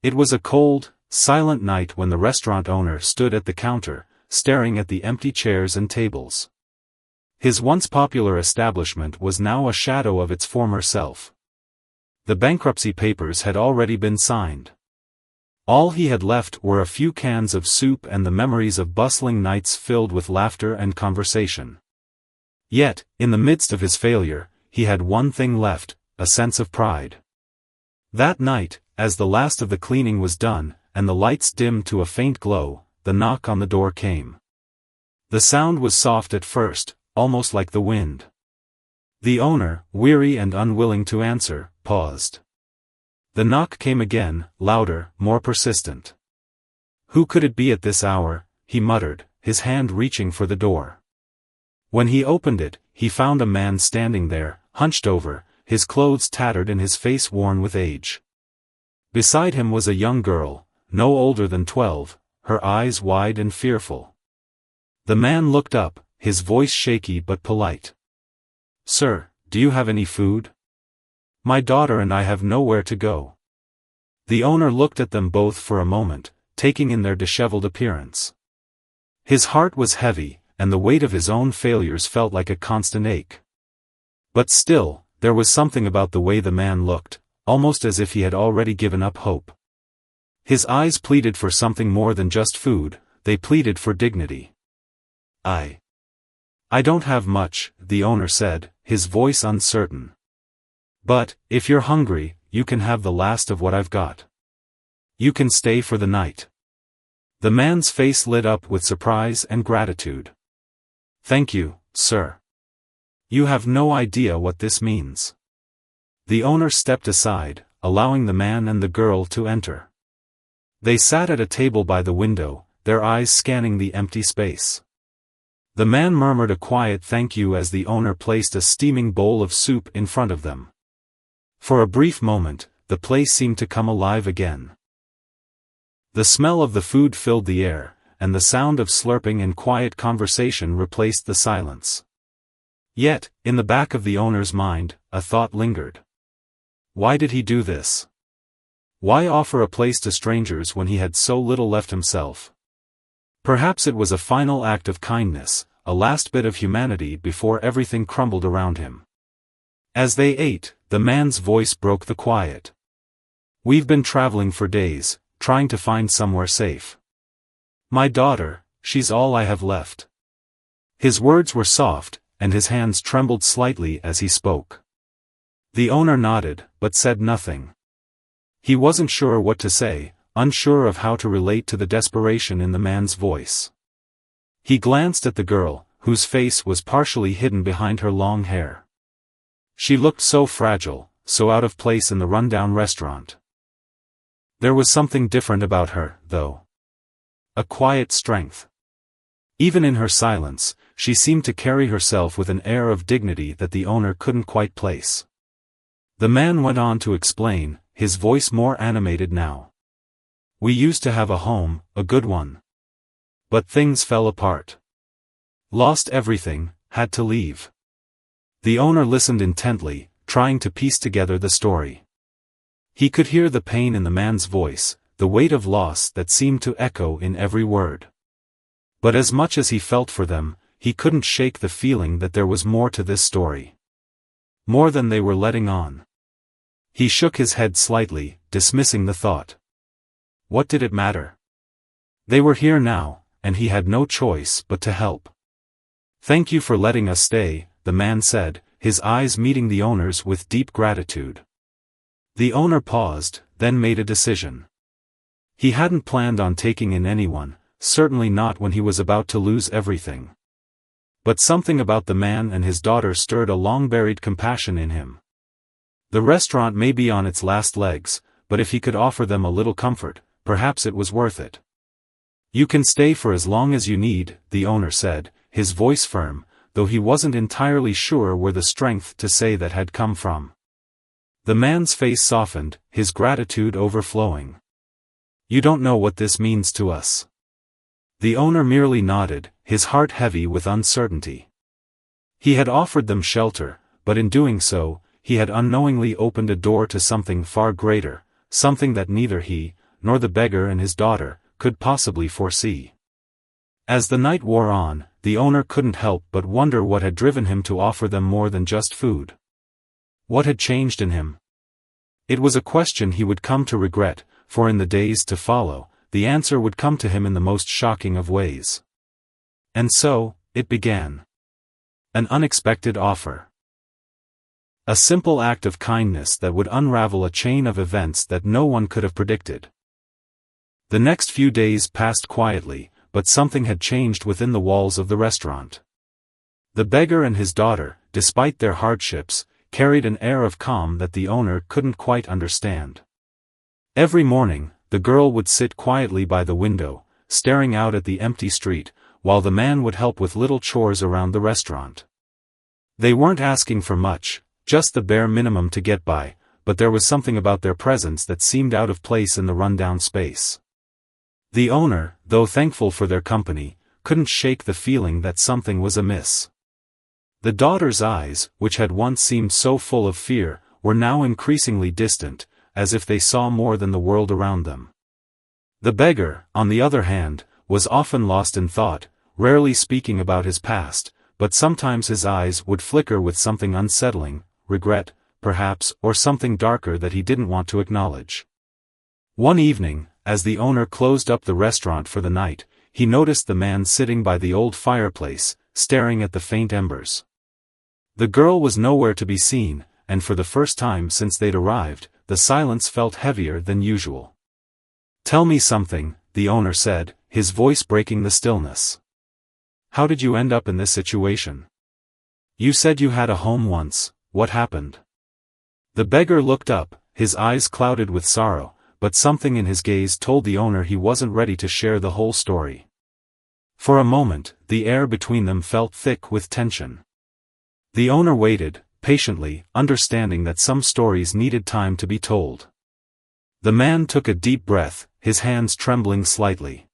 It was a cold, silent night when the restaurant owner stood at the counter, staring at the empty chairs and tables. His once popular establishment was now a shadow of its former self. The bankruptcy papers had already been signed. All he had left were a few cans of soup and the memories of bustling nights filled with laughter and conversation. Yet, in the midst of his failure, he had one thing left, a sense of pride. That night, as the last of the cleaning was done, and the lights dimmed to a faint glow, the knock on the door came. The sound was soft at first, almost like the wind. The owner, weary and unwilling to answer, paused. The knock came again, louder, more persistent. "Who could it be at this hour?" he muttered, his hand reaching for the door. When he opened it, he found a man standing there, hunched over, his clothes tattered and his face worn with age. Beside him was a young girl, no older than 12, her eyes wide and fearful. The man looked up, his voice shaky but polite. "Sir, do you have any food? My daughter and I have nowhere to go." The owner looked at them both for a moment, taking in their disheveled appearance. His heart was heavy, and the weight of his own failures felt like a constant ache. But still, there was something about the way the man looked, almost as if he had already given up hope. His eyes pleaded for something more than just food, they pleaded for dignity. I don't have much," the owner said, his voice uncertain. "But, if you're hungry, you can have the last of what I've got. You can stay for the night." The man's face lit up with surprise and gratitude. "Thank you, sir. You have no idea what this means." The owner stepped aside, allowing the man and the girl to enter. They sat at a table by the window, their eyes scanning the empty space. The man murmured a quiet thank you as the owner placed a steaming bowl of soup in front of them. For a brief moment, the place seemed to come alive again. The smell of the food filled the air, and the sound of slurping and quiet conversation replaced the silence. Yet, in the back of the owner's mind, a thought lingered. Why did he do this? Why offer a place to strangers when he had so little left himself? Perhaps it was a final act of kindness, a last bit of humanity before everything crumbled around him. As they ate, the man's voice broke the quiet. "We've been traveling for days, trying to find somewhere safe. My daughter, she's all I have left." His words were soft, and his hands trembled slightly as he spoke. The owner nodded, but said nothing. He wasn't sure what to say, unsure of how to relate to the desperation in the man's voice. He glanced at the girl, whose face was partially hidden behind her long hair. She looked so fragile, so out of place in the rundown restaurant. There was something different about her, though. A quiet strength. Even in her silence, she seemed to carry herself with an air of dignity that the owner couldn't quite place. The man went on to explain, his voice more animated now. "We used to have a home, a good one. But things fell apart. Lost everything, had to leave." The owner listened intently, trying to piece together the story. He could hear the pain in the man's voice, the weight of loss that seemed to echo in every word. But as much as he felt for them, he couldn't shake the feeling that there was more to this story. More than they were letting on. He shook his head slightly, dismissing the thought. What did it matter? They were here now, and he had no choice but to help. "Thank you for letting us stay," the man said, his eyes meeting the owner's with deep gratitude. The owner paused, then made a decision. He hadn't planned on taking in anyone, certainly not when he was about to lose everything. But something about the man and his daughter stirred a long-buried compassion in him. The restaurant may be on its last legs, but if he could offer them a little comfort, perhaps it was worth it. "You can stay for as long as you need," the owner said, his voice firm, though he wasn't entirely sure where the strength to say that had come from. The man's face softened, his gratitude overflowing. "You don't know what this means to us." The owner merely nodded, his heart heavy with uncertainty. He had offered them shelter, but in doing so, he had unknowingly opened a door to something far greater, something that neither he, nor the beggar and his daughter, could possibly foresee. As the night wore on, the owner couldn't help but wonder what had driven him to offer them more than just food. What had changed in him? It was a question he would come to regret, for in the days to follow, the answer would come to him in the most shocking of ways. And so, it began. An unexpected offer. A simple act of kindness that would unravel a chain of events that no one could have predicted. The next few days passed quietly, but something had changed within the walls of the restaurant. The beggar and his daughter, despite their hardships, carried an air of calm that the owner couldn't quite understand. Every morning, the girl would sit quietly by the window, staring out at the empty street, while the man would help with little chores around the restaurant. They weren't asking for much, just the bare minimum to get by, but there was something about their presence that seemed out of place in the rundown space. The owner, though thankful for their company, couldn't shake the feeling that something was amiss. The daughter's eyes, which had once seemed so full of fear, were now increasingly distant, as if they saw more than the world around them. The beggar, on the other hand, was often lost in thought, rarely speaking about his past, but sometimes his eyes would flicker with something unsettling, regret, perhaps, or something darker that he didn't want to acknowledge. One evening, as the owner closed up the restaurant for the night, he noticed the man sitting by the old fireplace, staring at the faint embers. The girl was nowhere to be seen, and for the first time since they'd arrived, the silence felt heavier than usual. "Tell me something," the owner said, his voice breaking the stillness. "How did you end up in this situation? You said you had a home once, what happened?" The beggar looked up, his eyes clouded with sorrow, but something in his gaze told the owner he wasn't ready to share the whole story. For a moment, the air between them felt thick with tension. The owner waited, patiently, understanding that some stories needed time to be told. The man took a deep breath, his hands trembling slightly.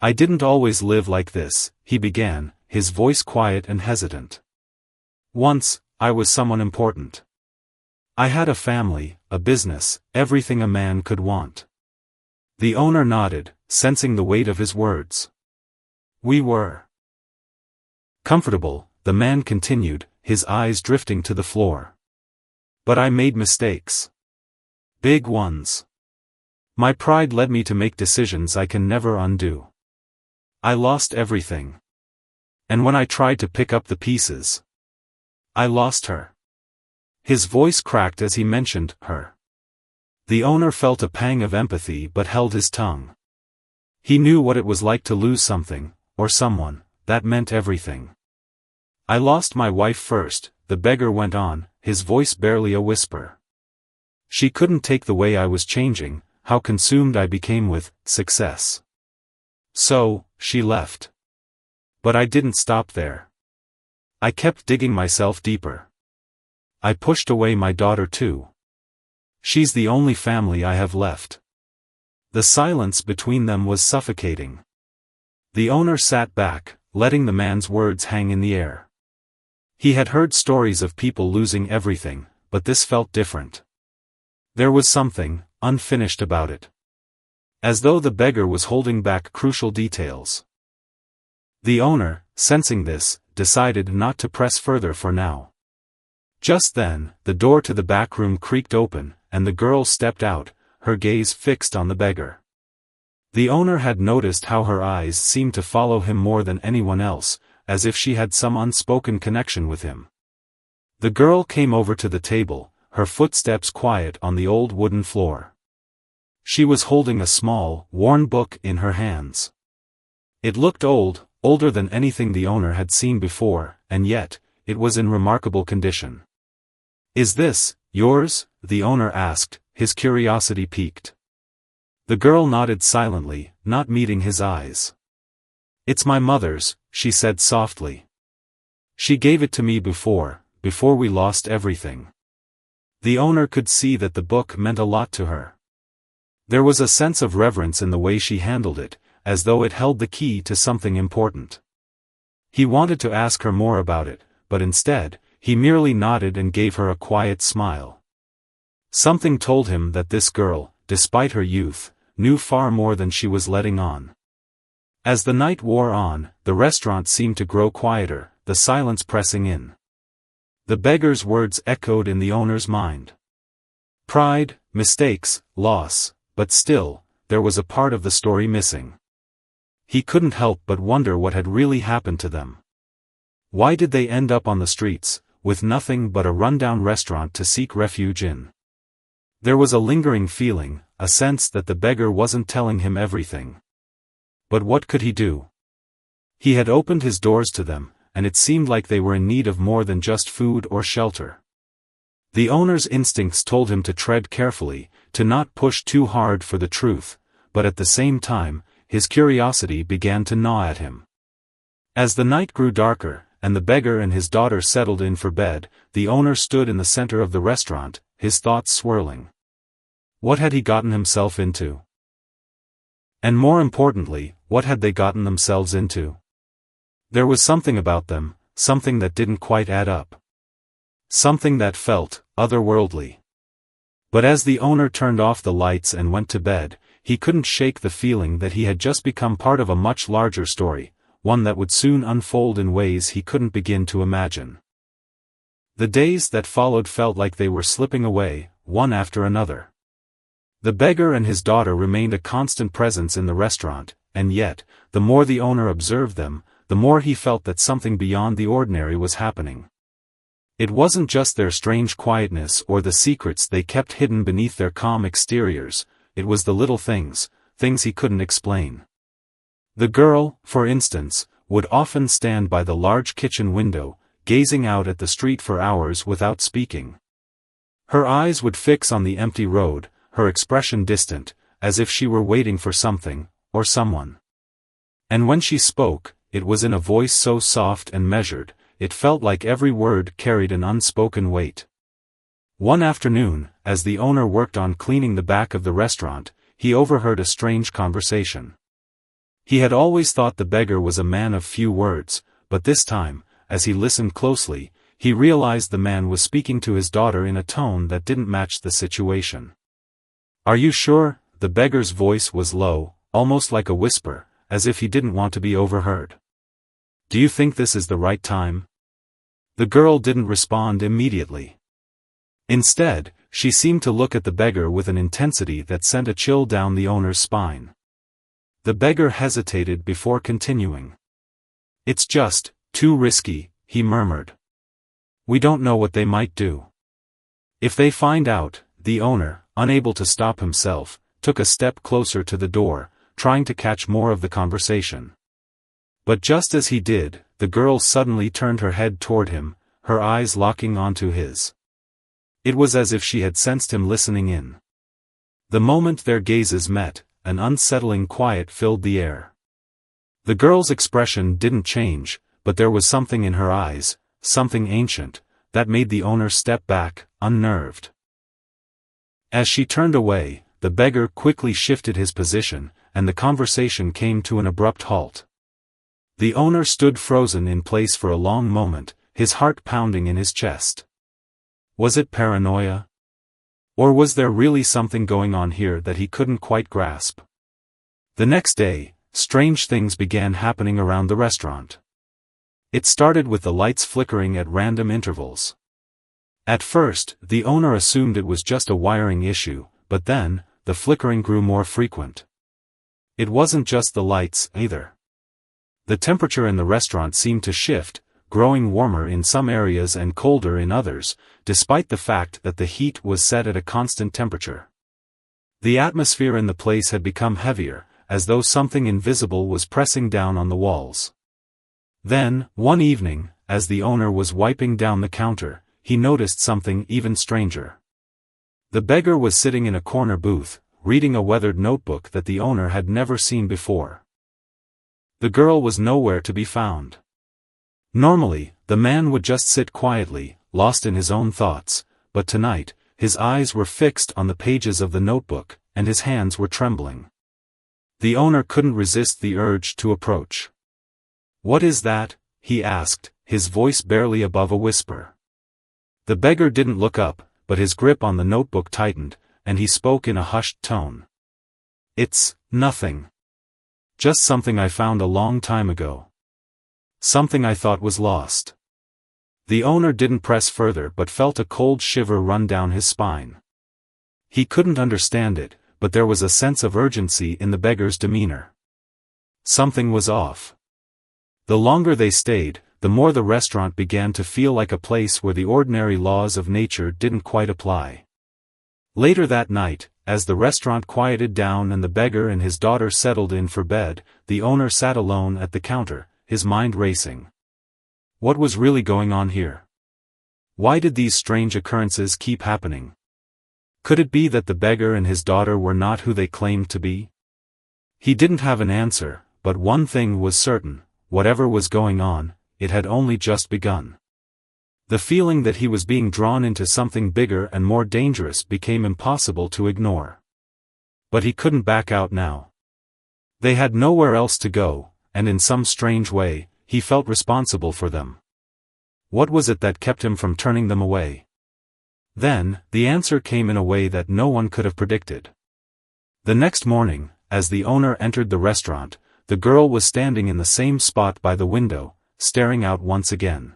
"I didn't always live like this," he began, his voice quiet and hesitant. "Once, I was someone important. I had a family, a business, everything a man could want." The owner nodded, sensing the weight of his words. "We were comfortable," the man continued, his eyes drifting to the floor. "But I made mistakes. Big ones. My pride led me to make decisions I can never undo. I lost everything. And when I tried to pick up the pieces, I lost her." His voice cracked as he mentioned her. The owner felt a pang of empathy but held his tongue. He knew what it was like to lose something, or someone, that meant everything. "I lost my wife first," the beggar went on, his voice barely a whisper. "She couldn't take the way I was changing, how consumed I became with success. So, she left. But I didn't stop there. I kept digging myself deeper. I pushed away my daughter too. She's the only family I have left." The silence between them was suffocating. The owner sat back, letting the man's words hang in the air. He had heard stories of people losing everything, but this felt different. There was something unfinished about it. As though the beggar was holding back crucial details. The owner, sensing this, decided not to press further for now. Just then, the door to the back room creaked open, and the girl stepped out, her gaze fixed on the beggar. The owner had noticed how her eyes seemed to follow him more than anyone else, as if she had some unspoken connection with him. The girl came over to the table, her footsteps quiet on the old wooden floor. She was holding a small, worn book in her hands. It looked old, older than anything the owner had seen before, and yet, it was in remarkable condition. "Is this yours?" the owner asked, his curiosity piqued. The girl nodded silently, not meeting his eyes. "It's my mother's," she said softly. "She gave it to me before we lost everything." The owner could see that the book meant a lot to her. There was a sense of reverence in the way she handled it, as though it held the key to something important. He wanted to ask her more about it, but instead, he merely nodded and gave her a quiet smile. Something told him that this girl, despite her youth, knew far more than she was letting on. As the night wore on, the restaurant seemed to grow quieter, the silence pressing in. The beggar's words echoed in the owner's mind. Pride, mistakes, loss, but still, there was a part of the story missing. He couldn't help but wonder what had really happened to them. Why did they end up on the streets, with nothing but a rundown restaurant to seek refuge in? There was a lingering feeling, a sense that the beggar wasn't telling him everything. But what could he do? He had opened his doors to them, and it seemed like they were in need of more than just food or shelter. The owner's instincts told him to tread carefully, to not push too hard for the truth, but at the same time, his curiosity began to gnaw at him. As the night grew darker, and the beggar and his daughter settled in for bed, the owner stood in the center of the restaurant, his thoughts swirling. What had he gotten himself into? And more importantly, what had they gotten themselves into? There was something about them, something that didn't quite add up. Something that felt otherworldly. But as the owner turned off the lights and went to bed, he couldn't shake the feeling that he had just become part of a much larger story, one that would soon unfold in ways he couldn't begin to imagine. The days that followed felt like they were slipping away, one after another. The beggar and his daughter remained a constant presence in the restaurant, and yet, the more the owner observed them, the more he felt that something beyond the ordinary was happening. It wasn't just their strange quietness or the secrets they kept hidden beneath their calm exteriors, it was the little things he couldn't explain. The girl, for instance, would often stand by the large kitchen window, gazing out at the street for hours without speaking. Her eyes would fix on the empty road, her expression distant, as if she were waiting for something, or someone. And when she spoke, it was in a voice so soft and measured, it felt like every word carried an unspoken weight. One afternoon, as the owner worked on cleaning the back of the restaurant, he overheard a strange conversation. He had always thought the beggar was a man of few words, but this time, as he listened closely, he realized the man was speaking to his daughter in a tone that didn't match the situation. "Are you sure?" The beggar's voice was low, almost like a whisper, as if he didn't want to be overheard. "Do you think this is the right time?" The girl didn't respond immediately. Instead, she seemed to look at the beggar with an intensity that sent a chill down the owner's spine. The beggar hesitated before continuing. "It's just too risky," he murmured. "We don't know what they might do. If they find out," the owner, unable to stop himself, took a step closer to the door, trying to catch more of the conversation. But just as he did, the girl suddenly turned her head toward him, her eyes locking onto his. It was as if she had sensed him listening in. The moment their gazes met, an unsettling quiet filled the air. The girl's expression didn't change, but there was something in her eyes, something ancient, that made the owner step back, unnerved. As she turned away, the beggar quickly shifted his position, and the conversation came to an abrupt halt. The owner stood frozen in place for a long moment, his heart pounding in his chest. Was it paranoia? Or was there really something going on here that he couldn't quite grasp? The next day, strange things began happening around the restaurant. It started with the lights flickering at random intervals. At first, the owner assumed it was just a wiring issue, but then, the flickering grew more frequent. It wasn't just the lights, either. The temperature in the restaurant seemed to shift, growing warmer in some areas and colder in others, despite the fact that the heat was set at a constant temperature. The atmosphere in the place had become heavier, as though something invisible was pressing down on the walls. Then, one evening, as the owner was wiping down the counter, he noticed something even stranger. The beggar was sitting in a corner booth, reading a weathered notebook that the owner had never seen before. The girl was nowhere to be found. Normally, the man would just sit quietly, lost in his own thoughts, but tonight, his eyes were fixed on the pages of the notebook, and his hands were trembling. The owner couldn't resist the urge to approach. "What is that?" he asked, his voice barely above a whisper. The beggar didn't look up, but his grip on the notebook tightened, and he spoke in a hushed tone. It's nothing. Just something I found a long time ago. Something I thought was lost. The owner didn't press further but felt a cold shiver run down his spine. He couldn't understand it, but there was a sense of urgency in the beggar's demeanor. Something was off. The longer they stayed, the more the restaurant began to feel like a place where the ordinary laws of nature didn't quite apply. Later that night, as the restaurant quieted down and the beggar and his daughter settled in for bed, the owner sat alone at the counter, his mind racing. What was really going on here? Why did these strange occurrences keep happening? Could it be that the beggar and his daughter were not who they claimed to be? He didn't have an answer, but one thing was certain: whatever was going on, it had only just begun. The feeling that he was being drawn into something bigger and more dangerous became impossible to ignore. But he couldn't back out now. They had nowhere else to go, and in some strange way, he felt responsible for them. What was it that kept him from turning them away? Then, the answer came in a way that no one could have predicted. The next morning, as the owner entered the restaurant, the girl was standing in the same spot by the window, staring out once again.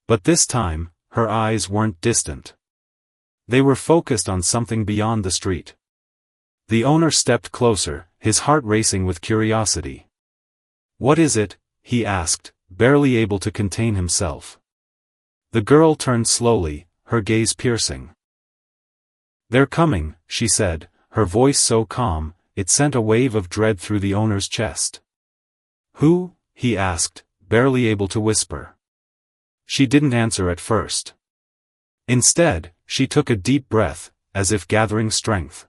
But this time, her eyes weren't distant. They were focused on something beyond the street. The owner stepped closer, his heart racing with curiosity. "What is it?" he asked, barely able to contain himself. The girl turned slowly, her gaze piercing. "They're coming," she said, her voice so calm, it sent a wave of dread through the owner's chest. "Who?" he asked, barely able to whisper. She didn't answer at first. Instead, she took a deep breath, as if gathering strength.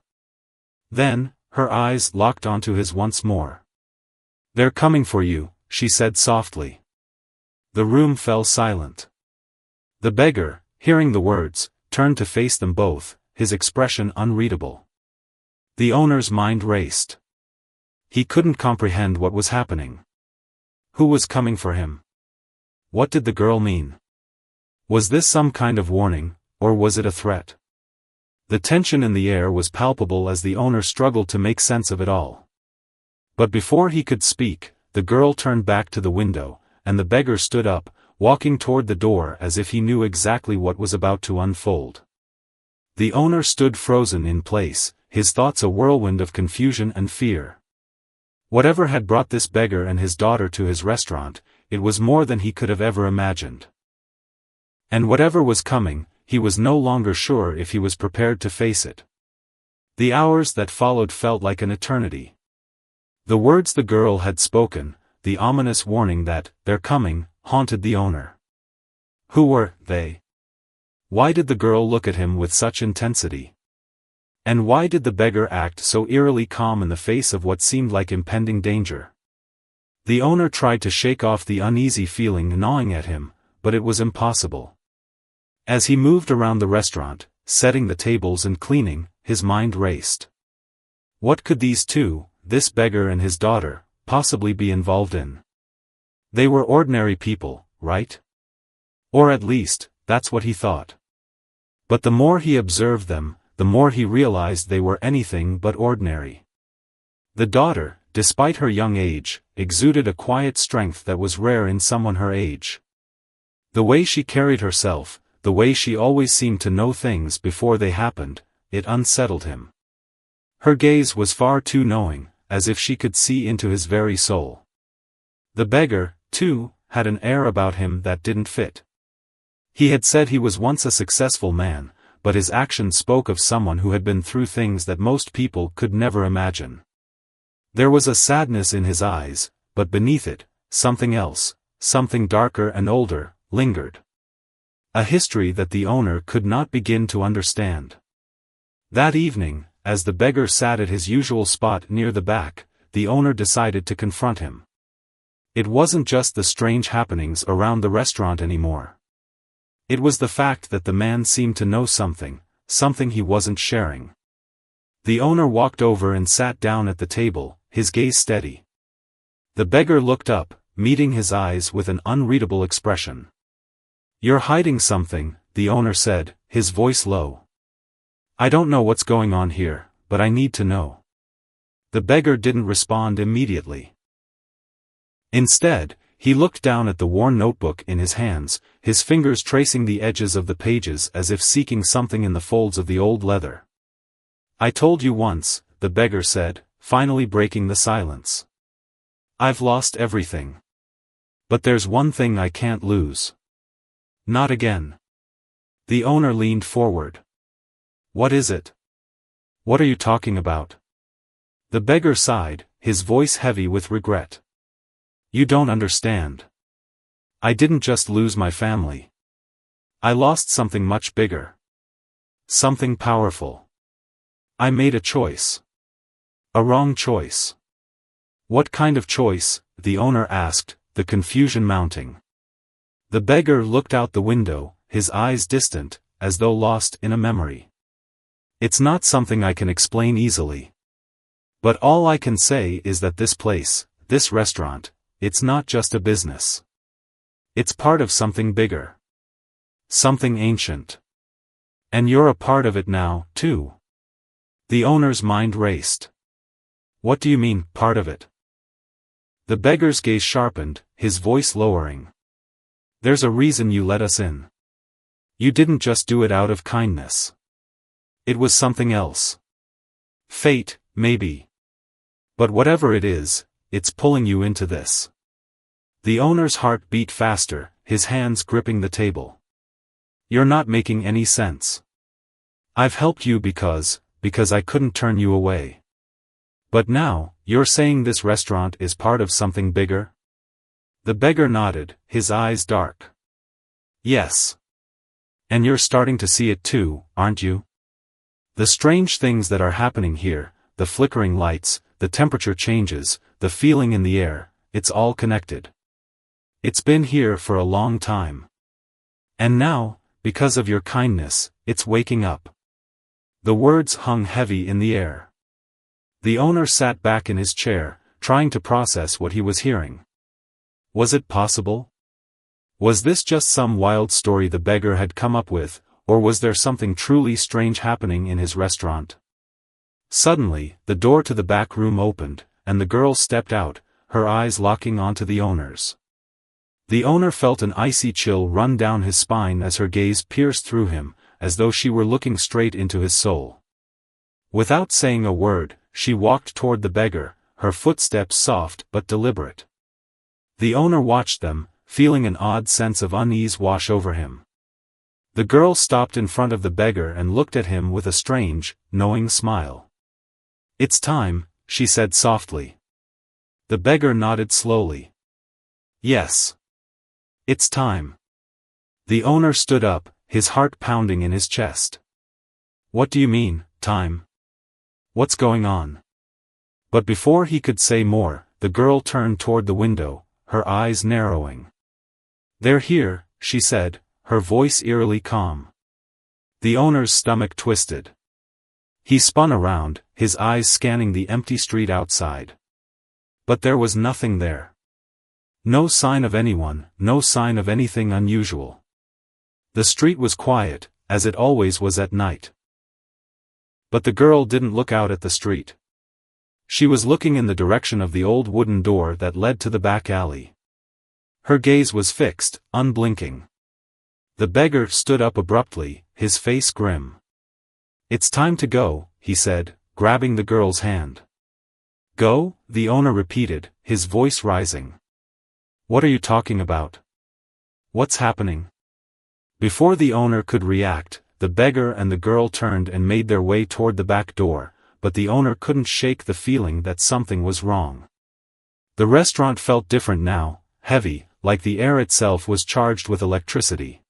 Then, her eyes locked onto his once more. "They're coming for you," she said softly. The room fell silent. The beggar, hearing the words, turned to face them both, his expression unreadable. The owner's mind raced. He couldn't comprehend what was happening. Who was coming for him? What did the girl mean? Was this some kind of warning, or was it a threat? The tension in the air was palpable as the owner struggled to make sense of it all. But before he could speak, the girl turned back to the window, and the beggar stood up, walking toward the door as if he knew exactly what was about to unfold. The owner stood frozen in place, his thoughts a whirlwind of confusion and fear. Whatever had brought this beggar and his daughter to his restaurant, it was more than he could have ever imagined. And whatever was coming, he was no longer sure if he was prepared to face it. The hours that followed felt like an eternity. The words the girl had spoken, the ominous warning that, "they're coming," haunted the owner. Who were they? Why did the girl look at him with such intensity? And why did the beggar act so eerily calm in the face of what seemed like impending danger? The owner tried to shake off the uneasy feeling gnawing at him, but it was impossible. As he moved around the restaurant, setting the tables and cleaning, his mind raced. What could these two, this beggar and his daughter, possibly be involved in? They were ordinary people, right? Or at least, that's what he thought. But the more he observed them, the more he realized they were anything but ordinary. The daughter, despite her young age, exuded a quiet strength that was rare in someone her age. The way she carried herself, the way she always seemed to know things before they happened, it unsettled him. Her gaze was far too knowing, as if she could see into his very soul. The beggar, too, had an air about him that didn't fit. He had said he was once a successful man, but his actions spoke of someone who had been through things that most people could never imagine. There was a sadness in his eyes, but beneath it, something else, something darker and older, lingered. A history that the owner could not begin to understand. That evening, as the beggar sat at his usual spot near the back, the owner decided to confront him. It wasn't just the strange happenings around the restaurant anymore. It was the fact that the man seemed to know something he wasn't sharing. The owner walked over and sat down at the table, his gaze steady. The beggar looked up, meeting his eyes with an unreadable expression. "You're hiding something," the owner said, his voice low. "I don't know what's going on here, but I need to know." The beggar didn't respond immediately. Instead, he looked down at the worn notebook in his hands, his fingers tracing the edges of the pages as if seeking something in the folds of the old leather. "I told you once," the beggar said, finally breaking the silence. "I've lost everything. But there's one thing I can't lose. Not again." The owner leaned forward. "What is it? What are you talking about?" The beggar sighed, his voice heavy with regret. "You don't understand. I didn't just lose my family. I lost something much bigger. Something powerful. I made a choice. A wrong choice." "What kind of choice?" the owner asked, the confusion mounting. The beggar looked out the window, his eyes distant, as though lost in a memory. "It's not something I can explain easily. But all I can say is that this place, this restaurant, it's not just a business. It's part of something bigger. Something ancient. And you're a part of it now, too." The owner's mind raced. "What do you mean, part of it?" The beggar's gaze sharpened, his voice lowering. "There's a reason you let us in. You didn't just do it out of kindness. It was something else. Fate, maybe. But whatever it is, it's pulling you into this." The owner's heart beat faster, his hands gripping the table. "You're not making any sense. I've helped you because I couldn't turn you away. But now, you're saying this restaurant is part of something bigger?" The beggar nodded, his eyes dark. "Yes. And you're starting to see it too, aren't you? The strange things that are happening here, the flickering lights, the temperature changes, the feeling in the air, it's all connected. It's been here for a long time. And now, because of your kindness, it's waking up." The words hung heavy in the air. The owner sat back in his chair, trying to process what he was hearing. Was it possible? Was this just some wild story the beggar had come up with, or was there something truly strange happening in his restaurant? Suddenly, the door to the back room opened, and the girl stepped out, her eyes locking onto the owner's. The owner felt an icy chill run down his spine as her gaze pierced through him, as though she were looking straight into his soul. Without saying a word, she walked toward the beggar, her footsteps soft but deliberate. The owner watched them, feeling an odd sense of unease wash over him. The girl stopped in front of the beggar and looked at him with a strange, knowing smile. "It's time," she said softly. The beggar nodded slowly. "Yes. It's time." The owner stood up, his heart pounding in his chest. "What do you mean, time? What's going on?" But before he could say more, the girl turned toward the window, her eyes narrowing. "They're here," she said, her voice eerily calm. The owner's stomach twisted. He spun around, his eyes scanning the empty street outside. But there was nothing there. No sign of anyone, no sign of anything unusual. The street was quiet, as it always was at night. But the girl didn't look out at the street. She was looking in the direction of the old wooden door that led to the back alley. Her gaze was fixed, unblinking. The beggar stood up abruptly, his face grim. "It's time to go," he said, grabbing the girl's hand. "Go?" the owner repeated, his voice rising. "What are you talking about? What's happening?" Before the owner could react, the beggar and the girl turned and made their way toward the back door, but the owner couldn't shake the feeling that something was wrong. The restaurant felt different now, heavy, like the air itself was charged with electricity.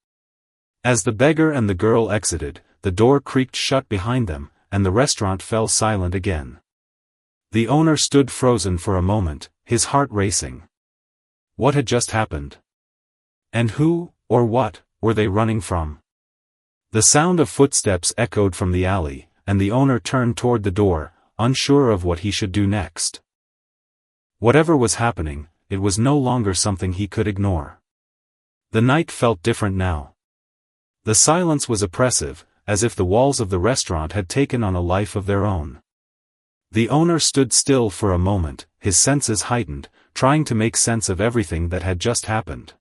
As the beggar and the girl exited, the door creaked shut behind them, and the restaurant fell silent again. The owner stood frozen for a moment, his heart racing. What had just happened? And who, or what, were they running from? The sound of footsteps echoed from the alley, and the owner turned toward the door, unsure of what he should do next. Whatever was happening, it was no longer something he could ignore. The night felt different now. The silence was oppressive, as if the walls of the restaurant had taken on a life of their own. The owner stood still for a moment, his senses heightened, trying to make sense of everything that had just happened.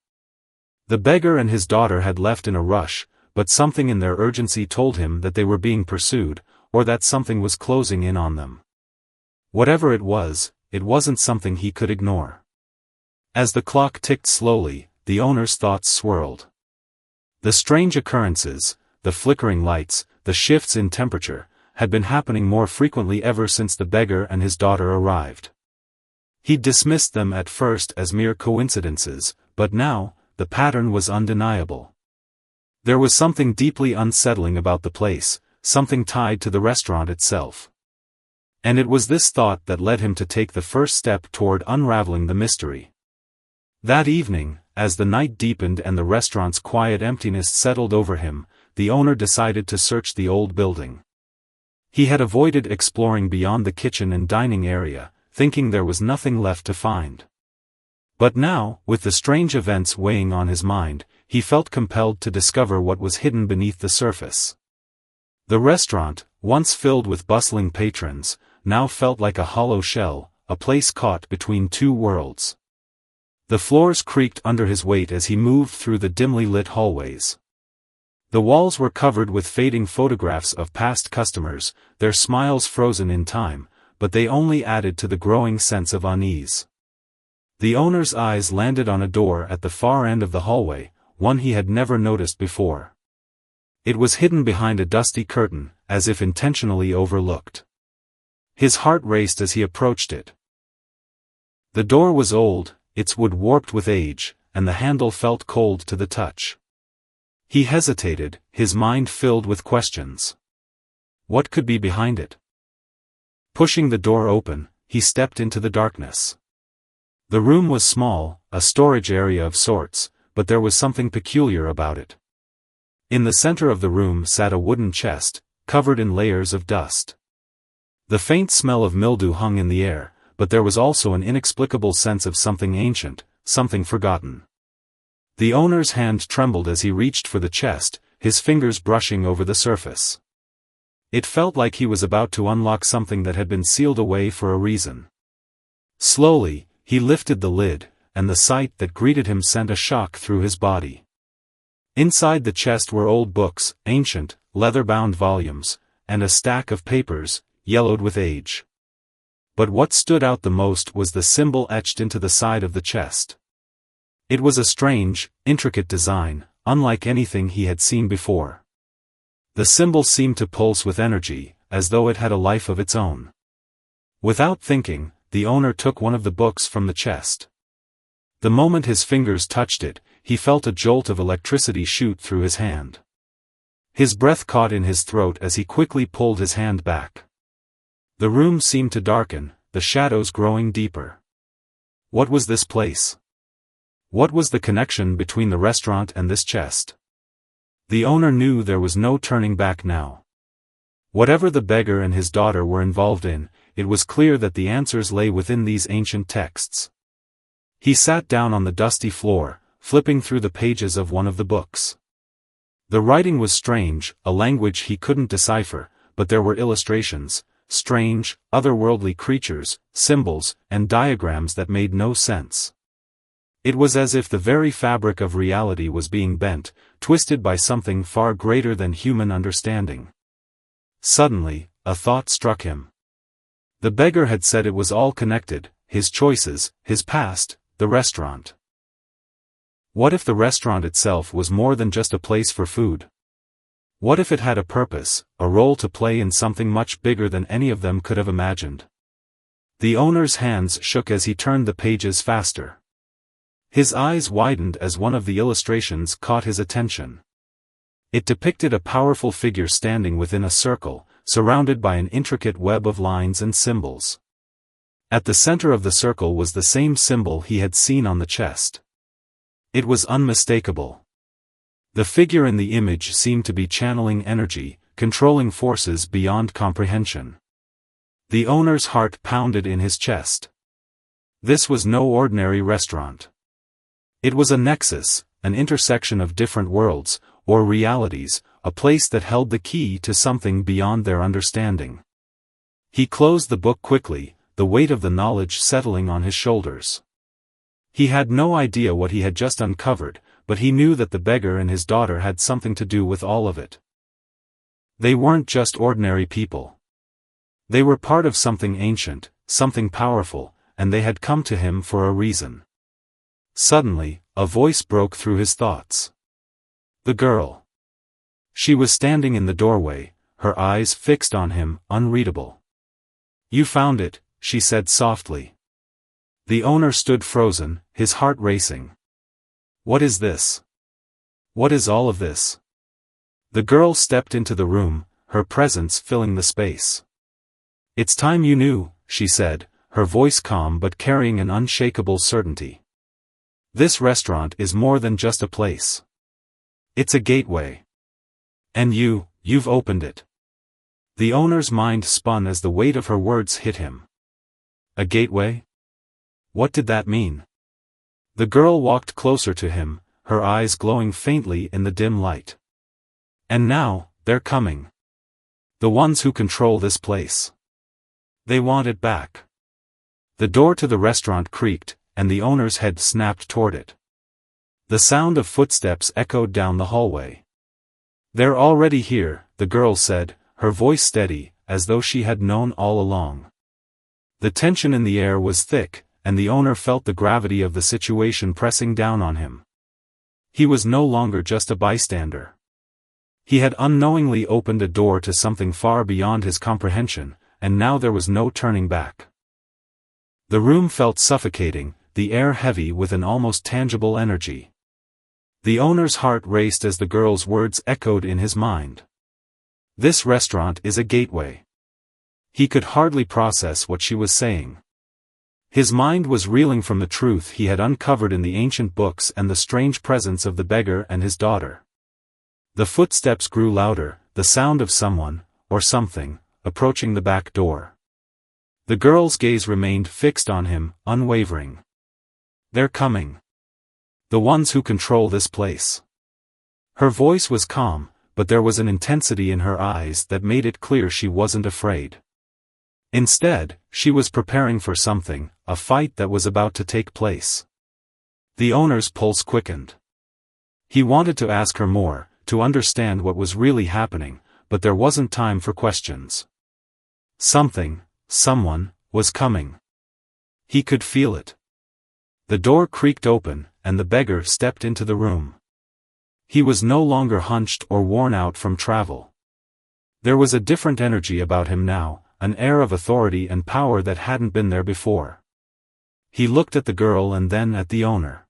The beggar and his daughter had left in a rush, but something in their urgency told him that they were being pursued, or that something was closing in on them. Whatever it wasn't something he could ignore. As the clock ticked slowly, the owner's thoughts swirled. The strange occurrences, the flickering lights, the shifts in temperature, had been happening more frequently ever since the beggar and his daughter arrived. He dismissed them at first as mere coincidences, but now, the pattern was undeniable. There was something deeply unsettling about the place, something tied to the restaurant itself. And it was this thought that led him to take the first step toward unraveling the mystery. That evening, as the night deepened and the restaurant's quiet emptiness settled over him, the owner decided to search the old building. He had avoided exploring beyond the kitchen and dining area, thinking there was nothing left to find. But now, with the strange events weighing on his mind, he felt compelled to discover what was hidden beneath the surface. The restaurant, once filled with bustling patrons, now felt like a hollow shell, a place caught between two worlds. The floors creaked under his weight as he moved through the dimly lit hallways. The walls were covered with fading photographs of past customers, their smiles frozen in time, but they only added to the growing sense of unease. The owner's eyes landed on a door at the far end of the hallway, one he had never noticed before. It was hidden behind a dusty curtain, as if intentionally overlooked. His heart raced as he approached it. The door was old, its wood warped with age, and the handle felt cold to the touch. He hesitated, his mind filled with questions. What could be behind it? Pushing the door open, he stepped into the darkness. The room was small, a storage area of sorts, but there was something peculiar about it. In the center of the room sat a wooden chest, covered in layers of dust. The faint smell of mildew hung in the air, but there was also an inexplicable sense of something ancient, something forgotten. The owner's hand trembled as he reached for the chest, his fingers brushing over the surface. It felt like he was about to unlock something that had been sealed away for a reason. Slowly, he lifted the lid, and the sight that greeted him sent a shock through his body. Inside the chest were old books, ancient, leather-bound volumes, and a stack of papers, yellowed with age. But what stood out the most was the symbol etched into the side of the chest. It was a strange, intricate design, unlike anything he had seen before. The symbol seemed to pulse with energy, as though it had a life of its own. Without thinking, the owner took one of the books from the chest. The moment his fingers touched it, he felt a jolt of electricity shoot through his hand. His breath caught in his throat as he quickly pulled his hand back. The room seemed to darken, the shadows growing deeper. What was this place? What was the connection between the restaurant and this chest? The owner knew there was no turning back now. Whatever the beggar and his daughter were involved in, it was clear that the answers lay within these ancient texts. He sat down on the dusty floor, flipping through the pages of one of the books. The writing was strange, a language he couldn't decipher, but there were illustrations, strange, otherworldly creatures, symbols, and diagrams that made no sense. It was as if the very fabric of reality was being bent, twisted by something far greater than human understanding. Suddenly, a thought struck him. The beggar had said it was all connected, his choices, his past, the restaurant. What if the restaurant itself was more than just a place for food? What if it had a purpose, a role to play in something much bigger than any of them could have imagined? The owner's hands shook as he turned the pages faster. His eyes widened as one of the illustrations caught his attention. It depicted a powerful figure standing within a circle, surrounded by an intricate web of lines and symbols. At the center of the circle was the same symbol he had seen on the chest. It was unmistakable. The figure in the image seemed to be channeling energy, controlling forces beyond comprehension. The owner's heart pounded in his chest. This was no ordinary restaurant. It was a nexus, an intersection of different worlds, or realities, a place that held the key to something beyond their understanding. He closed the book quickly, the weight of the knowledge settling on his shoulders. He had no idea what he had just uncovered, but he knew that the beggar and his daughter had something to do with all of it. They weren't just ordinary people. They were part of something ancient, something powerful, and they had come to him for a reason. Suddenly, a voice broke through his thoughts. The girl. She was standing in the doorway, her eyes fixed on him, unreadable. "You found it," she said softly. The owner stood frozen, his heart racing. "What is this? What is all of this?" The girl stepped into the room, her presence filling the space. "It's time you knew," she said, her voice calm but carrying an unshakable certainty. "This restaurant is more than just a place. It's a gateway. And you've opened it." The owner's mind spun as the weight of her words hit him. A gateway? What did that mean? The girl walked closer to him, her eyes glowing faintly in the dim light. "And now, they're coming. The ones who control this place. They want it back." The door to the restaurant creaked, and the owner's head snapped toward it. The sound of footsteps echoed down the hallway. "They're already here," the girl said, her voice steady, as though she had known all along. The tension in the air was thick, and the owner felt the gravity of the situation pressing down on him. He was no longer just a bystander. He had unknowingly opened a door to something far beyond his comprehension, and now there was no turning back. The room felt suffocating, the air heavy with an almost tangible energy. The owner's heart raced as the girl's words echoed in his mind. This restaurant is a gateway. He could hardly process what she was saying. His mind was reeling from the truth he had uncovered in the ancient books and the strange presence of the beggar and his daughter. The footsteps grew louder, the sound of someone, or something, approaching the back door. The girl's gaze remained fixed on him, unwavering. "They're coming. The ones who control this place." Her voice was calm, but there was an intensity in her eyes that made it clear she wasn't afraid. Instead, she was preparing for something, a fight that was about to take place. The owner's pulse quickened. He wanted to ask her more, to understand what was really happening, but there wasn't time for questions. Someone, was coming. He could feel it. The door creaked open, and the beggar stepped into the room. He was no longer hunched or worn out from travel. There was a different energy about him now, an air of authority and power that hadn't been there before. He looked at the girl and then at the owner.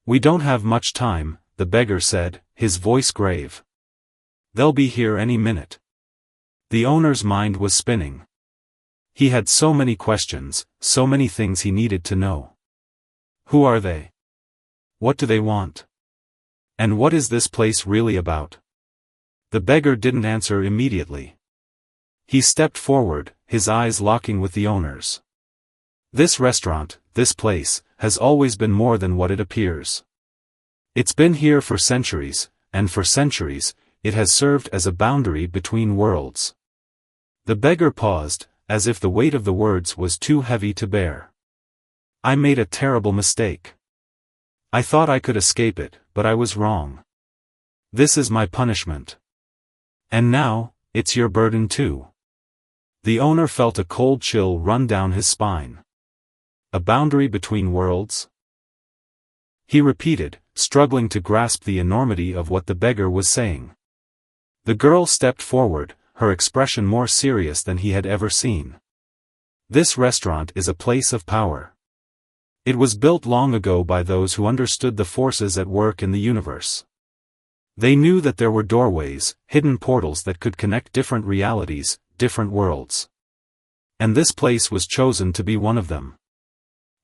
"We don't have much time," the beggar said, his voice grave. "They'll be here any minute." The owner's mind was spinning. He had so many questions, so many things he needed to know. Who are they? What do they want? And what is this place really about? The beggar didn't answer immediately. He stepped forward, his eyes locking with the owner's. "This restaurant, this place, has always been more than what it appears. It's been here for centuries, and for centuries, it has served as a boundary between worlds." The beggar paused, as if the weight of the words was too heavy to bear. "I made a terrible mistake. I thought I could escape it, but I was wrong. This is my punishment. And now, it's your burden too." The owner felt a cold chill run down his spine. "A boundary between worlds?" He repeated, struggling to grasp the enormity of what the beggar was saying. The girl stepped forward, her expression more serious than he had ever seen. "This restaurant is a place of power. It was built long ago by those who understood the forces at work in the universe. They knew that there were doorways, hidden portals that could connect different realities, different worlds. And this place was chosen to be one of them."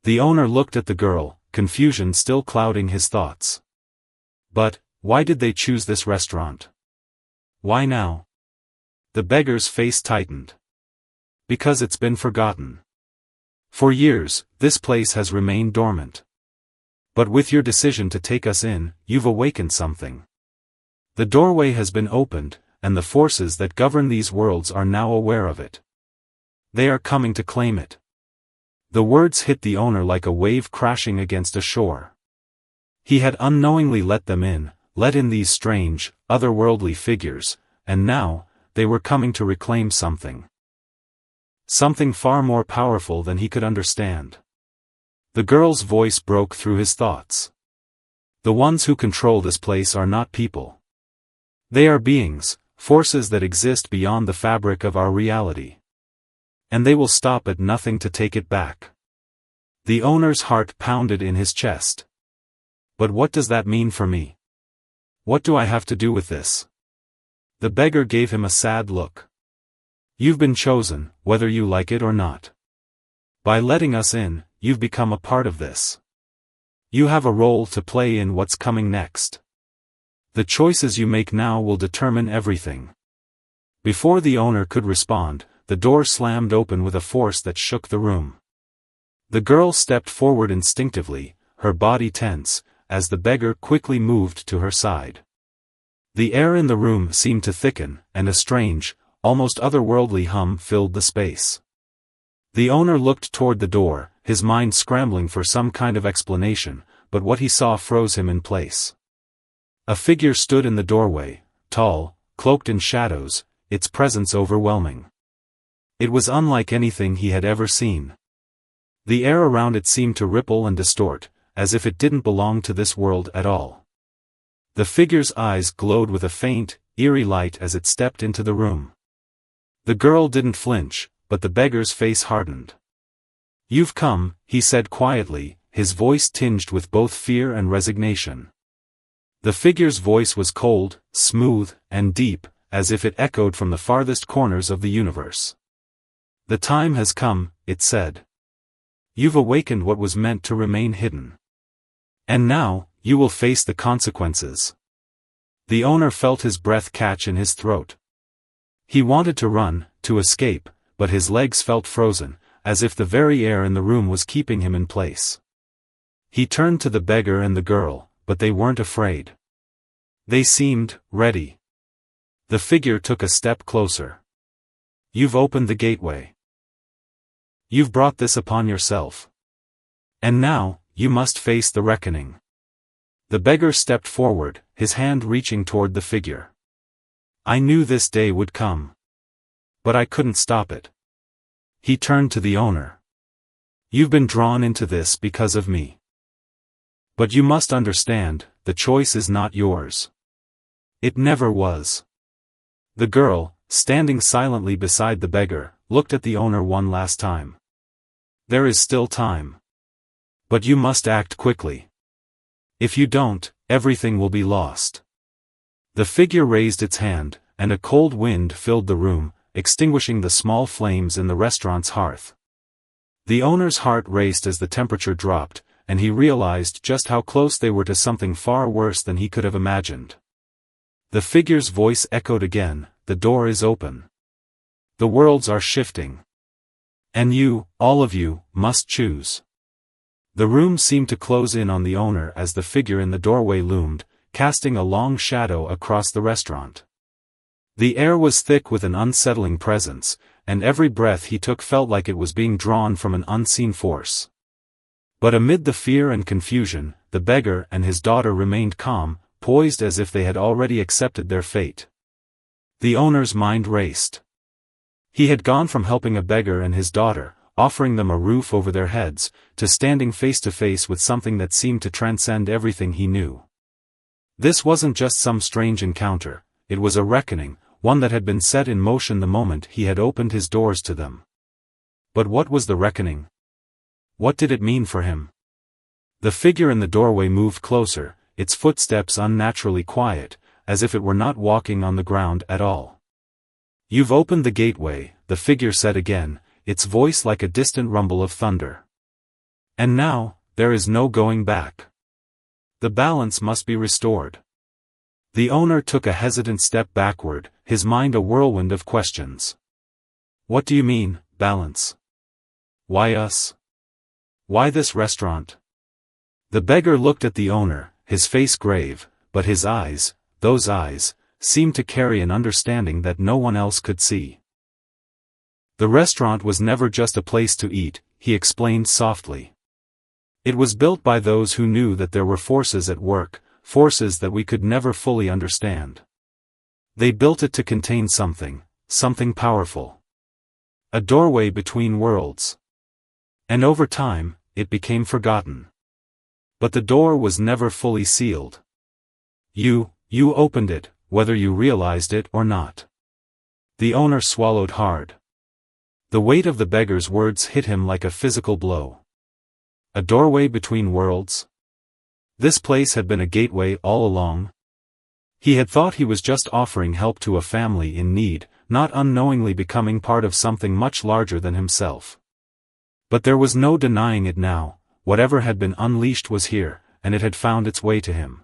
The owner looked at the girl, confusion still clouding his thoughts. "But, why did they choose this restaurant? Why now?" The beggar's face tightened. "Because it's been forgotten. For years, this place has remained dormant. But with your decision to take us in, you've awakened something. The doorway has been opened, and the forces that govern these worlds are now aware of it. They are coming to claim it. The words hit the owner like a wave crashing against a shore. He had unknowingly let them in, let in these strange, otherworldly figures, and now, they were coming to reclaim something. Something far more powerful than he could understand. The girl's voice broke through his thoughts. The ones who control this place are not people. They are beings, forces that exist beyond the fabric of our reality. And they will stop at nothing to take it back. The owner's heart pounded in his chest. But what does that mean for me? What do I have to do with this? The beggar gave him a sad look. You've been chosen, whether you like it or not. By letting us in, you've become a part of this. You have a role to play in what's coming next. The choices you make now will determine everything. Before the owner could respond, the door slammed open with a force that shook the room. The girl stepped forward instinctively, her body tense, as the beggar quickly moved to her side. The air in the room seemed to thicken, and a strange, almost otherworldly hum filled the space. The owner looked toward the door, his mind scrambling for some kind of explanation, but what he saw froze him in place. A figure stood in the doorway, tall, cloaked in shadows, its presence overwhelming. It was unlike anything he had ever seen. The air around it seemed to ripple and distort, as if it didn't belong to this world at all. The figure's eyes glowed with a faint, eerie light as it stepped into the room. The girl didn't flinch, but the beggar's face hardened. "You've come," he said quietly, his voice tinged with both fear and resignation. The figure's voice was cold, smooth, and deep, as if it echoed from the farthest corners of the universe. "The time has come," it said. "You've awakened what was meant to remain hidden. And now, you will face the consequences." The owner felt his breath catch in his throat. He wanted to run, to escape, but his legs felt frozen, as if the very air in the room was keeping him in place. He turned to the beggar and the girl, but they weren't afraid. They seemed ready. The figure took a step closer. "You've opened the gateway. You've brought this upon yourself. And now, you must face the reckoning." The beggar stepped forward, his hand reaching toward the figure. "I knew this day would come. But I couldn't stop it." He turned to the owner. "You've been drawn into this because of me. But you must understand, the choice is not yours. It never was." The girl, standing silently beside the beggar, looked at the owner one last time. "There is still time. But you must act quickly. If you don't, everything will be lost." The figure raised its hand, and a cold wind filled the room, extinguishing the small flames in the restaurant's hearth. The owner's heart raced as the temperature dropped, and he realized just how close they were to something far worse than he could have imagined. The figure's voice echoed again, "The door is open. The worlds are shifting. And you, all of you, must choose." The room seemed to close in on the owner as the figure in the doorway loomed, casting a long shadow across the restaurant. The air was thick with an unsettling presence, and every breath he took felt like it was being drawn from an unseen force. But amid the fear and confusion, the beggar and his daughter remained calm, poised as if they had already accepted their fate. The owner's mind raced. He had gone from helping a beggar and his daughter, offering them a roof over their heads, to standing face to face with something that seemed to transcend everything he knew. This wasn't just some strange encounter, it was a reckoning, one that had been set in motion the moment he had opened his doors to them. But what was the reckoning? What did it mean for him? The figure in the doorway moved closer, its footsteps unnaturally quiet, as if it were not walking on the ground at all. "You've opened the gateway," the figure said again, its voice like a distant rumble of thunder. "And now, there is no going back. The balance must be restored." The owner took a hesitant step backward, his mind a whirlwind of questions. "What do you mean, balance? Why us? Why this restaurant?" The beggar looked at the owner, his face grave, but his eyes, those eyes, seemed to carry an understanding that no one else could see. The restaurant was never just a place to eat, he explained softly. It was built by those who knew that there were forces at work, forces that we could never fully understand. They built it to contain something powerful. A doorway between worlds. And over time, it became forgotten. But the door was never fully sealed. You opened it, whether you realized it or not. The owner swallowed hard. The weight of the beggar's words hit him like a physical blow. A doorway between worlds? This place had been a gateway all along. He had thought he was just offering help to a family in need, not unknowingly becoming part of something much larger than himself. But there was no denying it now, whatever had been unleashed was here, and it had found its way to him.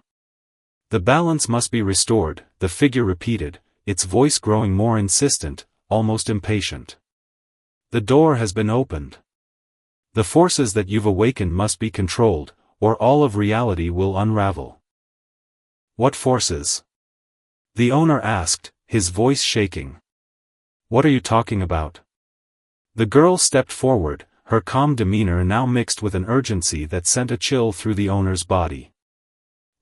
The balance must be restored, the figure repeated, its voice growing more insistent, almost impatient. The door has been opened. The forces that you've awakened must be controlled, or all of reality will unravel. What forces? The owner asked, his voice shaking. What are you talking about? The girl stepped forward, her calm demeanor now mixed with an urgency that sent a chill through the owner's body.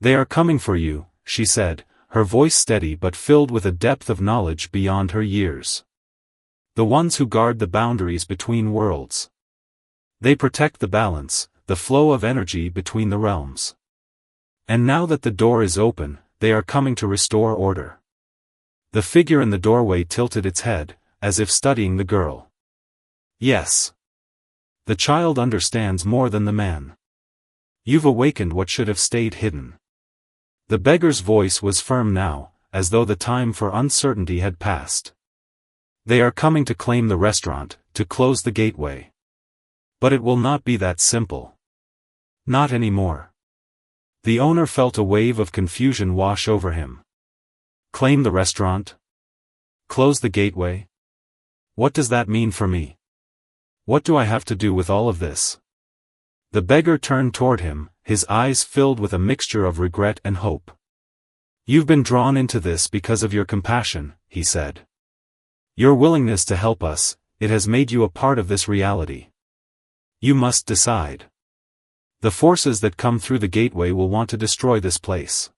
They are coming for you, she said, her voice steady but filled with a depth of knowledge beyond her years. The ones who guard the boundaries between worlds. They protect the balance, the flow of energy between the realms. And now that the door is open, they are coming to restore order. The figure in the doorway tilted its head, as if studying the girl. Yes. The child understands more than the man. You've awakened what should have stayed hidden. The beggar's voice was firm now, as though the time for uncertainty had passed. They are coming to claim the restaurant, to close the gateway. But it will not be that simple. Not anymore. The owner felt a wave of confusion wash over him. Claim the restaurant? Close the gateway? What does that mean for me? What do I have to do with all of this? The beggar turned toward him, his eyes filled with a mixture of regret and hope. You've been drawn into this because of your compassion, he said. Your willingness to help us, it has made you a part of this reality. You must decide. The forces that come through the gateway will want to destroy this place.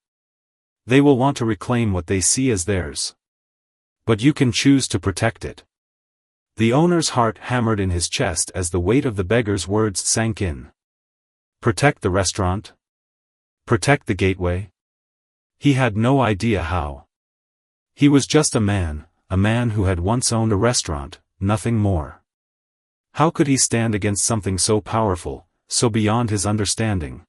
They will want to reclaim what they see as theirs. But you can choose to protect it. The owner's heart hammered in his chest as the weight of the beggar's words sank in. Protect the restaurant? Protect the gateway? He had no idea how. He was just a man who had once owned a restaurant, nothing more. How could he stand against something so powerful, so beyond his understanding?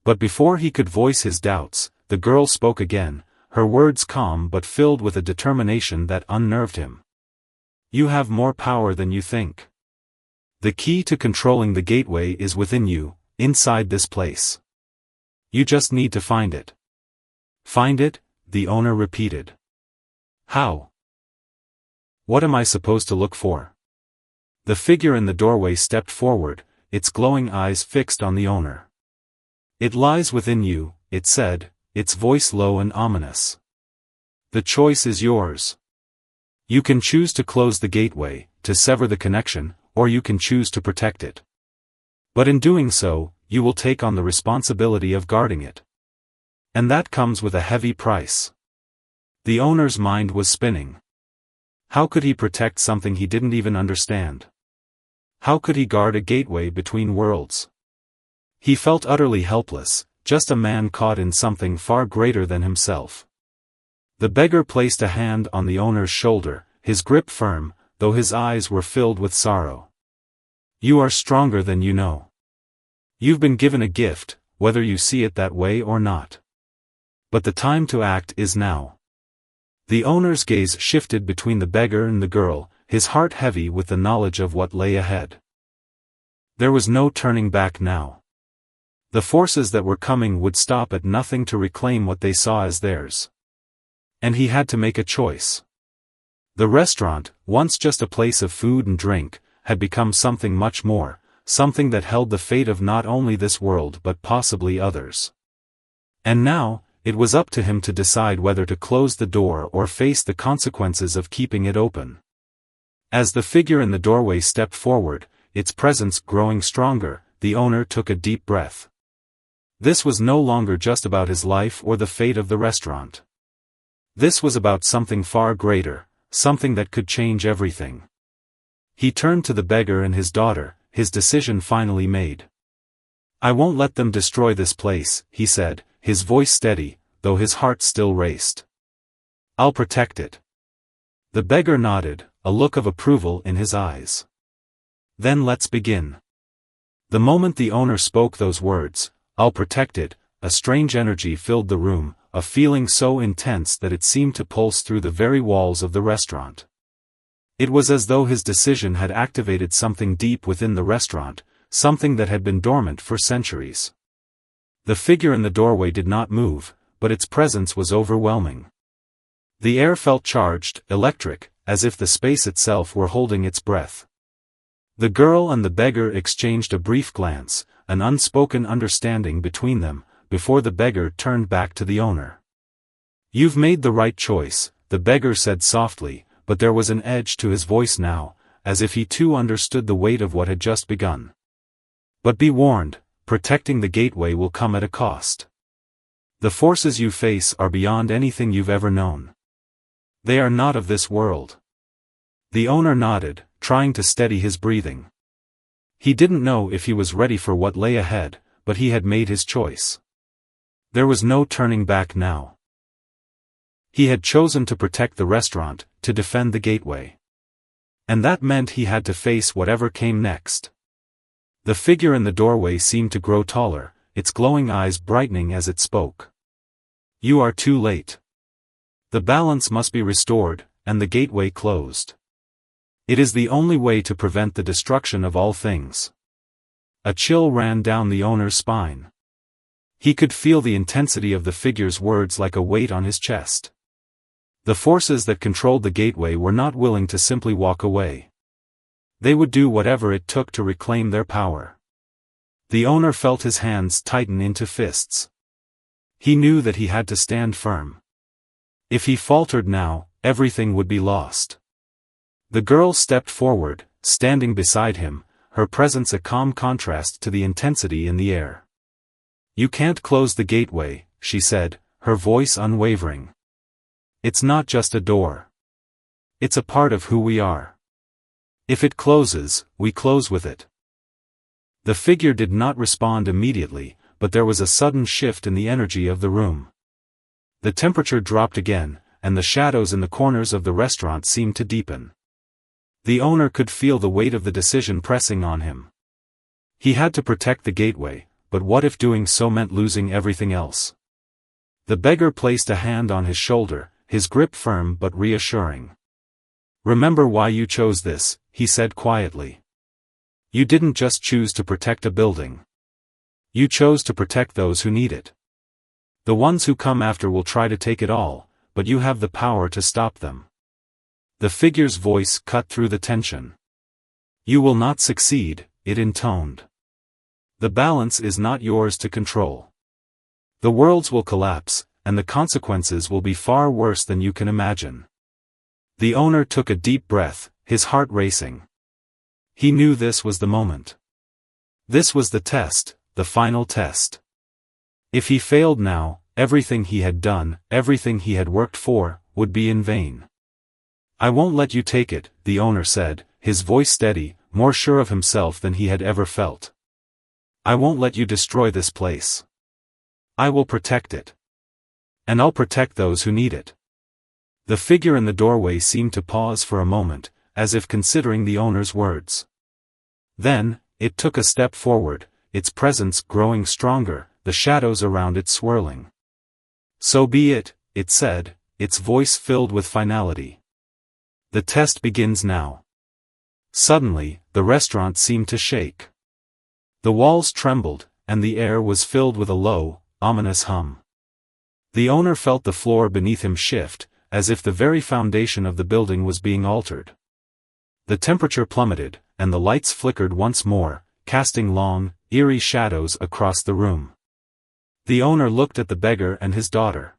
But before he could voice his doubts, the girl spoke again, her words calm but filled with a determination that unnerved him. You have more power than you think. The key to controlling the gateway is within you, inside this place. You just need to find it. Find it? The owner repeated. How? What am I supposed to look for? The figure in the doorway stepped forward, its glowing eyes fixed on the owner. It lies within you, it said, its voice low and ominous. The choice is yours. You can choose to close the gateway, to sever the connection, or you can choose to protect it. But in doing so, you will take on the responsibility of guarding it. And that comes with a heavy price. The owner's mind was spinning. How could he protect something he didn't even understand? How could he guard a gateway between worlds? He felt utterly helpless, just a man caught in something far greater than himself. The beggar placed a hand on the owner's shoulder, his grip firm, though his eyes were filled with sorrow. You are stronger than you know. You've been given a gift, whether you see it that way or not. But the time to act is now. The owner's gaze shifted between the beggar and the girl, his heart heavy with the knowledge of what lay ahead. There was no turning back now. The forces that were coming would stop at nothing to reclaim what they saw as theirs. And he had to make a choice. The restaurant, once just a place of food and drink, had become something much more, something that held the fate of not only this world but possibly others. And now, it was up to him to decide whether to close the door or face the consequences of keeping it open. As the figure in the doorway stepped forward, its presence growing stronger, the owner took a deep breath. This was no longer just about his life or the fate of the restaurant. This was about something far greater, something that could change everything. He turned to the beggar and his daughter, his decision finally made. "I won't let them destroy this place," he said, his voice steady, though his heart still raced. "I'll protect it." The beggar nodded, a look of approval in his eyes. "Then let's begin." The moment the owner spoke those words, "I'll protect it," a strange energy filled the room, a feeling so intense that it seemed to pulse through the very walls of the restaurant. It was as though his decision had activated something deep within the restaurant, something that had been dormant for centuries. The figure in the doorway did not move, but its presence was overwhelming. The air felt charged, electric, as if the space itself were holding its breath. The girl and the beggar exchanged a brief glance, an unspoken understanding between them, before the beggar turned back to the owner. "You've made the right choice," the beggar said softly, but there was an edge to his voice now, as if he too understood the weight of what had just begun. "But be warned, protecting the gateway will come at a cost. The forces you face are beyond anything you've ever known. They are not of this world." The owner nodded, trying to steady his breathing. He didn't know if he was ready for what lay ahead, but he had made his choice. There was no turning back now. He had chosen to protect the restaurant, to defend the gateway. And that meant he had to face whatever came next. The figure in the doorway seemed to grow taller, its glowing eyes brightening as it spoke. "You are too late. The balance must be restored, and the gateway closed. It is the only way to prevent the destruction of all things." A chill ran down the owner's spine. He could feel the intensity of the figure's words like a weight on his chest. The forces that controlled the gateway were not willing to simply walk away. They would do whatever it took to reclaim their power. The owner felt his hands tighten into fists. He knew that he had to stand firm. If he faltered now, everything would be lost. The girl stepped forward, standing beside him, her presence a calm contrast to the intensity in the air. "You can't close the gateway," she said, her voice unwavering. "It's not just a door. It's a part of who we are. If it closes, we close with it." The figure did not respond immediately, but there was a sudden shift in the energy of the room. The temperature dropped again, and the shadows in the corners of the restaurant seemed to deepen. The owner could feel the weight of the decision pressing on him. He had to protect the gateway, but what if doing so meant losing everything else? The beggar placed a hand on his shoulder, his grip firm but reassuring. "Remember why you chose this," he said quietly. "You didn't just choose to protect a building. You chose to protect those who need it. The ones who come after will try to take it all, but you have the power to stop them." The figure's voice cut through the tension. "You will not succeed," it intoned. "The balance is not yours to control. The worlds will collapse, and the consequences will be far worse than you can imagine." The owner took a deep breath, his heart racing. He knew this was the moment. This was the test, the final test. If he failed now, everything he had done, everything he had worked for, would be in vain. "I won't let you take it," the owner said, his voice steady, more sure of himself than he had ever felt. "I won't let you destroy this place. I will protect it. And I'll protect those who need it." The figure in the doorway seemed to pause for a moment, as if considering the owner's words. Then, it took a step forward, its presence growing stronger, the shadows around it swirling. "So be it," it said, its voice filled with finality. "The test begins now." Suddenly, the restaurant seemed to shake. The walls trembled, and the air was filled with a low, ominous hum. The owner felt the floor beneath him shift, as if the very foundation of the building was being altered. The temperature plummeted, and the lights flickered once more, casting long, eerie shadows across the room. The owner looked at the beggar and his daughter.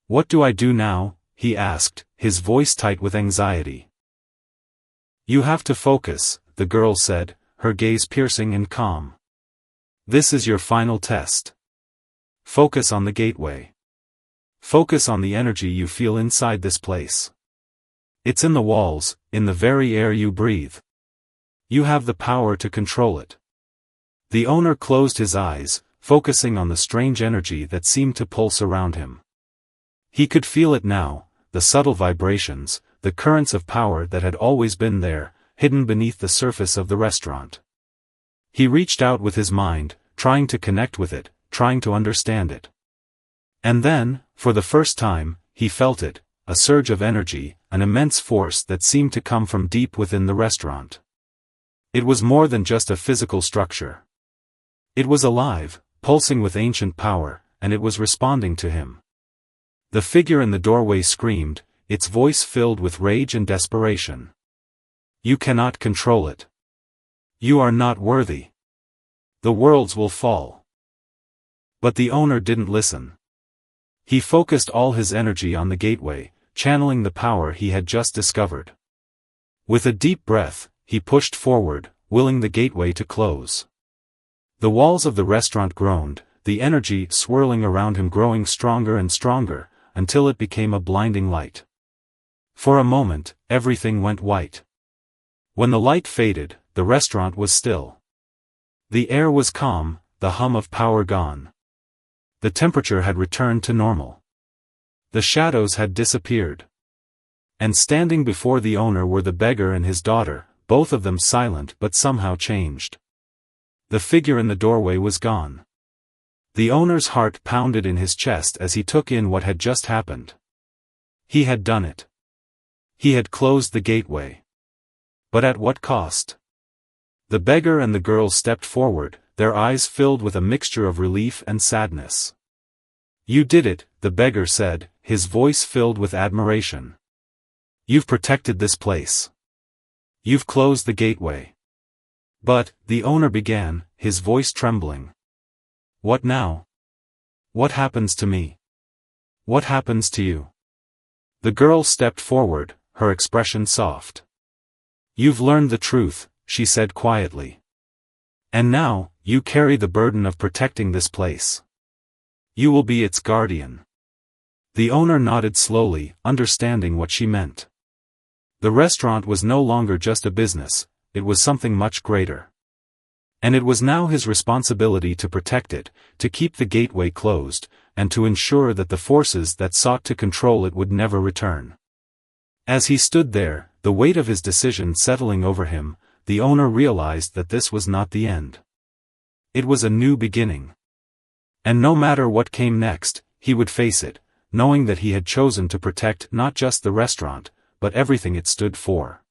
"What do I do now?" he asked, his voice tight with anxiety. You have to focus, the girl said, her gaze piercing and calm. This is your final test. Focus on the gateway. Focus on the energy you feel inside this place. It's in the walls, in the very air you breathe. You have the power to control it. The owner closed his eyes, focusing on the strange energy that seemed to pulse around him. He could feel it now, the subtle vibrations, the currents of power that had always been there, hidden beneath the surface of the restaurant. He reached out with his mind, trying to connect with it, trying to understand it. And then, for the first time, he felt it, a surge of energy, an immense force that seemed to come from deep within the restaurant. It was more than just a physical structure. It was alive, pulsing with ancient power, and it was responding to him. The figure in the doorway screamed, its voice filled with rage and desperation. You cannot control it. You are not worthy. The worlds will fall. But the owner didn't listen. He focused all his energy on the gateway, channeling the power he had just discovered. With a deep breath, he pushed forward, willing the gateway to close. The walls of the restaurant groaned, the energy swirling around him growing stronger and stronger, until it became a blinding light. For a moment, everything went white. When the light faded, the restaurant was still. The air was calm, the hum of power gone. The temperature had returned to normal. The shadows had disappeared. And standing before the owner were the beggar and his daughter, both of them silent but somehow changed. The figure in the doorway was gone. The owner's heart pounded in his chest as he took in what had just happened. He had done it. He had closed the gateway. But at what cost? The beggar and the girl stepped forward, their eyes filled with a mixture of relief and sadness. You did it, the beggar said, his voice filled with admiration. You've protected this place. You've closed the gateway. But, the owner began, his voice trembling. What now? What happens to me? What happens to you? The girl stepped forward, her expression soft. You've learned the truth, she said quietly. And now, you carry the burden of protecting this place. You will be its guardian. The owner nodded slowly, understanding what she meant. The restaurant was no longer just a business, it was something much greater. And it was now his responsibility to protect it, to keep the gateway closed, and to ensure that the forces that sought to control it would never return. As he stood there, the weight of his decision settling over him, the owner realized that this was not the end. It was a new beginning. And no matter what came next, he would face it, knowing that he had chosen to protect not just the restaurant, but everything it stood for.